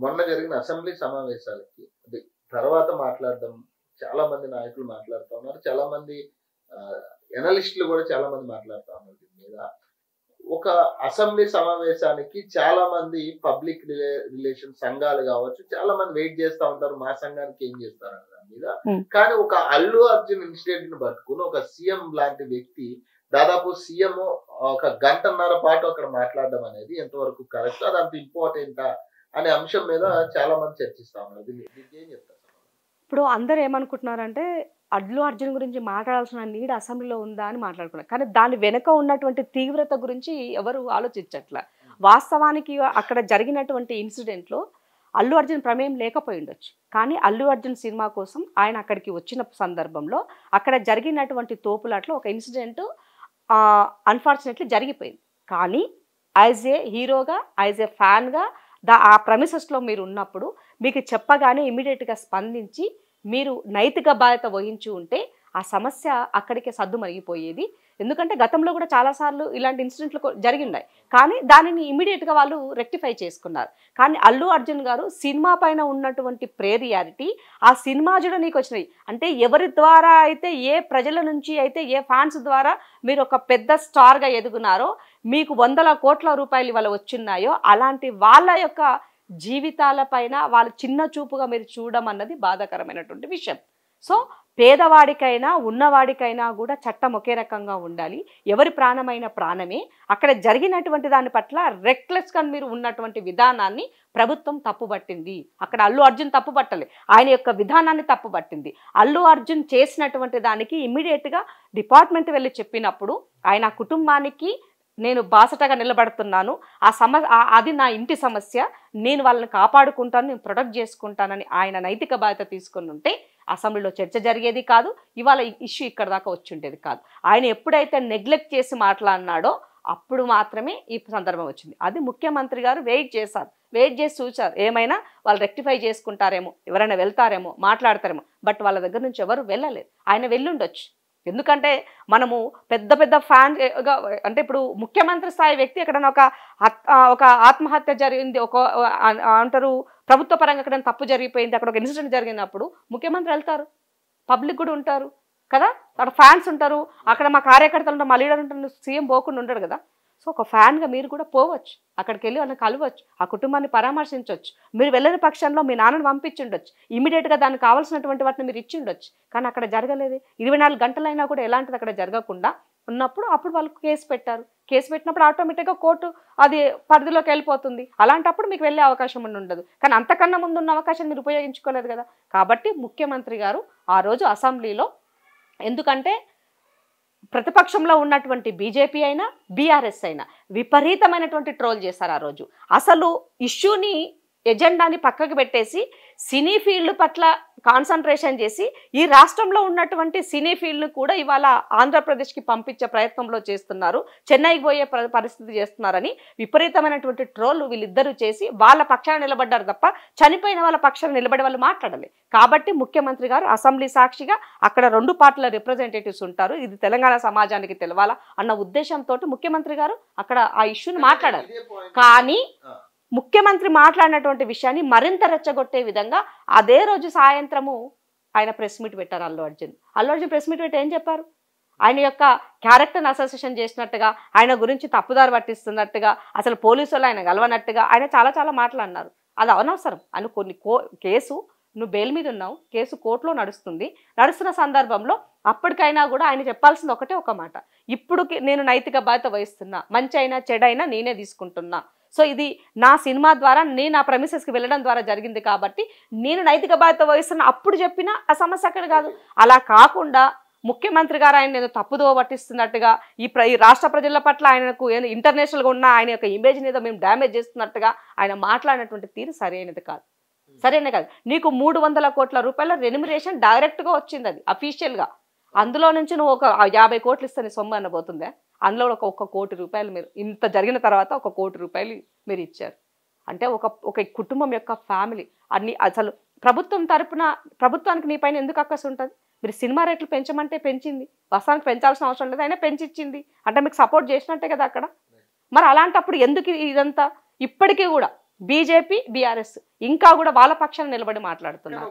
మొన్న జరిగిన అసెంబ్లీ సమావేశాలకి అది తర్వాత మాట్లాడడం చాలా మంది నాయకులు మాట్లాడుతా ఉన్నారు. చాలా మంది ఎనలిస్టులు కూడా చాలా మంది మాట్లాడుతా ఉన్నారు దీని మీద. ఒక అసెంబ్లీ సమావేశానికి చాలా మంది పబ్లిక్ రిలేషన్ సంఘాలు కావచ్చు, చాలా మంది వెయిట్ చేస్తా ఉంటారు మా సంఘానికి ఏం చేస్తారు అనే దాని మీద. కానీ ఒక అల్లు అర్జున్ ఇన్సిడెంట్ ని పట్టుకుని ఒక సీఎం లాంటి వ్యక్తి దాదాపు సీఎం ఒక గంటన్నర పాటు అక్కడ మాట్లాడడం అనేది ఎంతవరకు కరెక్ట్, అది అంత ఇంపార్టెంటా అనే అంశం మీద చాలా మంది చర్చిస్తా ఉన్నారు. దీనికి ఏం చెప్తారు? ఇప్పుడు అందరూ ఏమనుకుంటున్నారంటే అల్లు అర్జున్ గురించి మాట్లాడాల్సిన నీడ్ అసెంబ్లీలో ఉందా అని మాట్లాడుకున్నారు. కానీ దాని వెనుక ఉన్నటువంటి తీవ్రత గురించి ఎవరు ఆలోచించట్లే. వాస్తవానికి అక్కడ జరిగినటువంటి ఇన్సిడెంట్లో అల్లు అర్జున్ ప్రమేయం లేకపోయి ఉండొచ్చు. కానీ అల్లు అర్జున్ సినిమా కోసం ఆయన అక్కడికి వచ్చిన సందర్భంలో అక్కడ జరిగినటువంటి తోపులాట్లో ఒక ఇన్సిడెంట్ అన్ఫార్చునేట్లీ జరిగిపోయింది. కానీ యాజ్ ఏ హీరోగా, యాజ్ ఏ ఫ్యాన్గా ఆ ప్రమిసెస్లో మీరు ఉన్నప్పుడు మీకు చెప్పగానే ఇమీడియట్గా స్పందించి మీరు నైతిక బాధ్యత వహించి ఉంటే ఆ సమస్య అక్కడికే సద్దు మరిగిపోయేది. ఎందుకంటే గతంలో కూడా చాలాసార్లు ఇలాంటి ఇన్సిడెంట్లు జరిగినాయి. కానీ దానిని ఇమీడియట్గా వాళ్ళు రెక్టిఫై చేసుకున్నారు. కానీ అల్లు అర్జున్ గారు సినిమా పైన ఉన్నటువంటి ప్రేరియారిటీ, ఆ సినిమా కూడా నీకు వచ్చినాయి అంటే ఎవరి ద్వారా అయితే, ఏ ప్రజల నుంచి అయితే, ఏ ఫ్యాన్స్ ద్వారా మీరు ఒక పెద్ద స్టార్గా ఎదుగున్నారో, మీకు 100 కోట్ల రూపాయలు ఇవాళ వచ్చిన్నాయో, అలాంటి వాళ్ళ యొక్క జీవితాలపైన వాళ్ళు చిన్న చూపుగా మీరు చూడడం అన్నది బాధాకరమైనటువంటి విషయం. సో పేదవాడికైనా ఉన్నవాడికైనా కూడా చట్టం ఒకే రకంగా ఉండాలి. ఎవరి ప్రాణమైన ప్రాణమే. అక్కడ జరిగినటువంటి దాని పట్ల రెక్లెస్గా మీరు ఉన్నటువంటి విధానాన్ని ప్రభుత్వం తప్పుపట్టింది. అక్కడ అల్లు అర్జున్ తప్పుపట్టలే, ఆయన యొక్క విధానాన్ని తప్పుపట్టింది. అల్లు అర్జున్ చేసినటువంటి దానికి ఇమ్మీడియట్గా డిపార్ట్మెంట్ వెళ్ళి చెప్పినప్పుడు ఆయన కుటుంబానికి నేను బాసటగా నిలబడుతున్నాను, అది నా ఇంటి సమస్య, నేను వాళ్ళని కాపాడుకుంటాను, నేను ప్రొటెక్ట్ చేసుకుంటానని ఆయన నైతిక బాధ్యత తీసుకుని ఉంటే అసెంబ్లీలో చర్చ జరిగేది కాదు, ఇవాళ ఇష్యూ ఇక్కడ దాకా వచ్చి ఉండేది కాదు. ఆయన ఎప్పుడైతే నెగ్లెక్ట్ చేసి మాట్లాడినాడో అప్పుడు మాత్రమే ఈ సందర్భం వచ్చింది. అది ముఖ్యమంత్రి గారు వెయిట్ చేసి చూశారు, ఏమైనా వాళ్ళు రెక్టిఫై చేసుకుంటారేమో, ఎవరైనా వెళ్తారేమో, మాట్లాడతారేమో. బట్ వాళ్ళ దగ్గర నుంచి ఎవరు వెళ్ళలేదు. ఆయన వెళ్ళుండొచ్చు. ఎందుకంటే మనము పెద్ద పెద్ద ఫ్యాన్గా, అంటే ఇప్పుడు ముఖ్యమంత్రి స్థాయి వ్యక్తి ఎక్కడైనా ఒక ఆత్మహత్య జరిగింది, ఒక అంటారు ప్రభుత్వ పరంగా ఎక్కడైనా తప్పు జరిగిపోయింది, అక్కడ ఒక ఇన్సిడెంట్ జరిగినప్పుడు ముఖ్యమంత్రి వెళ్తారు, పబ్లిక్ కూడా ఉంటారు కదా, అక్కడ ఫ్యాన్స్ ఉంటారు, అక్కడ మా కార్యకర్తలు ఉంటారు, మా లీడర్ ఉంటారు, సీఎం పోకుండా ఉంటాడు కదా. సో ఒక ఫ్యాన్గా మీరు కూడా పోవచ్చు, అక్కడికి వెళ్ళి వాళ్ళని కలవచ్చు, ఆ కుటుంబాన్ని పరామర్శించవచ్చు. మీరు వెళ్ళని పక్షంలో మీ నాన్నని పంపించుండొచ్చు, ఇమీడియట్గా దానికి కావాల్సినటువంటి వాటిని మీరు ఇచ్చి ఉండొచ్చు. కానీ అక్కడ జరగలేదు. 24 గంటలైనా కూడా ఎలాంటిది అక్కడ జరగకుండా ఉన్నప్పుడు అప్పుడు వాళ్ళు కేసు పెట్టారు. కేసు పెట్టినప్పుడు ఆటోమేటిక్గా కోర్టు అది పరిధిలోకి వెళ్ళిపోతుంది. అలాంటప్పుడు మీకు వెళ్ళే అవకాశం ఉండదు. కానీ అంతకన్నా ముందు ఉన్న అవకాశం మీరు ఉపయోగించుకోలేదు కదా. కాబట్టి ముఖ్యమంత్రి గారు ఆ రోజు అసెంబ్లీలో, ఎందుకంటే ప్రతిపక్షంలో ఉన్నటువంటి బీజేపీ అయినా బీఆర్ఎస్ అయినా విపరీతమైనటువంటి ట్రోల్ చేశారు ఆ రోజు. అసలు ఇష్యూని, ఎజెండాని పక్కకు పెట్టేసి సినీ ఫీల్డ్ పట్ల కాన్సన్ట్రేషన్ చేసి ఈ రాష్ట్రంలో ఉన్నటువంటి సినీ ఫీల్డ్ను కూడా ఇవాళ ఆంధ్రప్రదేశ్కి పంపించే ప్రయత్నంలో చేస్తున్నారు, చెన్నైకి పోయే పరిస్థితి చేస్తున్నారని విపరీతమైనటువంటి ట్రోల్ వీళ్ళిద్దరూ చేసి వాళ్ళ పక్షాన నిలబడ్డారు తప్ప చనిపోయిన వాళ్ళ పక్షాన నిలబడే వాళ్ళు మాట్లాడలే. కాబట్టి ముఖ్యమంత్రి గారు అసెంబ్లీ సాక్షిగా అక్కడ 2 పార్టీల రిప్రజెంటేటివ్స్ ఉంటారు, ఇది తెలంగాణ సమాజానికి తెలవాలా అన్న ఉద్దేశంతో ముఖ్యమంత్రి గారు అక్కడ ఆ ఇష్యూని మాట్లాడారు. కానీ ముఖ్యమంత్రి మాట్లాడినటువంటి విషయాన్ని మరింత రెచ్చగొట్టే విధంగా అదే రోజు సాయంత్రము ఆయన ప్రెస్ మీట్ పెట్టారు. అల్లు అర్జున్ ప్రెస్ మీట్ పెట్టి ఏం చెప్పారు? ఆయన యొక్క క్యారెక్టర్ని అసోసియేషన్ చేసినట్టుగా, ఆయన గురించి తప్పుదారి పట్టిస్తున్నట్టుగా, అసలు పోలీసులు ఆయన గెలవనట్టుగా ఆయన చాలా మాట్లాడినారు. అది అనవసరం. ఆయన కేసు నువ్వు బెయిల్ మీద ఉన్నావు, కేసు కోర్టులో నడుస్తున్న సందర్భంలో అప్పటికైనా కూడా ఆయన చెప్పాల్సింది ఒక మాట, ఇప్పుడు నేను నైతిక బాధ్యత వహిస్తున్నా, మంచి అయినా చెడైనా నేనే తీసుకుంటున్నా. సో ఇది నా సినిమా ద్వారా నేను ఆ ప్రెమిసెస్కి వెళ్ళడం ద్వారా జరిగింది కాబట్టి నేను నైతిక బాధ్యత వహిస్తున్నా. అప్పుడు చెప్పినా ఆ సమస్య అక్కడ కాదు. అలా కాకుండా ముఖ్యమంత్రి గారు ఆయన ఏదో తప్పుదో పట్టిస్తున్నట్టుగా, ఈ రాష్ట్ర ప్రజల పట్ల ఆయనకు ఇంటర్నేషనల్గా ఉన్న ఆయన యొక్క ఇమేజ్ని ఏదో మేము డ్యామేజ్ చేస్తున్నట్టుగా ఆయన మాట్లాడినటువంటి తీరు సరైనది కాదు. నీకు 300 కోట్ల రూపాయల రెమ్యునరేషన్ డైరెక్ట్గా వచ్చింది, అది అఫీషియల్గా. అందులో నుంచి నువ్వు ఒక 50 కోట్లు ఇస్తే నీ సొమ్ము అనబోతుందే. అందులో ఒక కోటి రూపాయలు మీరు ఇంత జరిగిన తర్వాత 1 కోటి రూపాయలు మీరు ఇచ్చారు అంటే ఒక కుటుంబం యొక్క ఫ్యామిలీ అన్ని. అసలు ప్రభుత్వం తరపున ప్రభుత్వానికి నీ పైన ఎందుకు అక్కసు ఉంటుంది? మీరు సినిమా రేట్లు పెంచమంటే పెంచింది, వాస్తవానికి పెంచాల్సిన అవసరం లేదు, అయినా పెంచిచ్చింది అంటే మీకు సపోర్ట్ చేసినట్టే కదా అక్కడ. మరి అలాంటప్పుడు ఎందుకు ఇదంతా? ఇప్పటికీ కూడా బీజేపీ బీఆర్ఎస్ ఇంకా కూడా వాళ్ళ పక్షాన నిలబడి మాట్లాడుతున్నారు.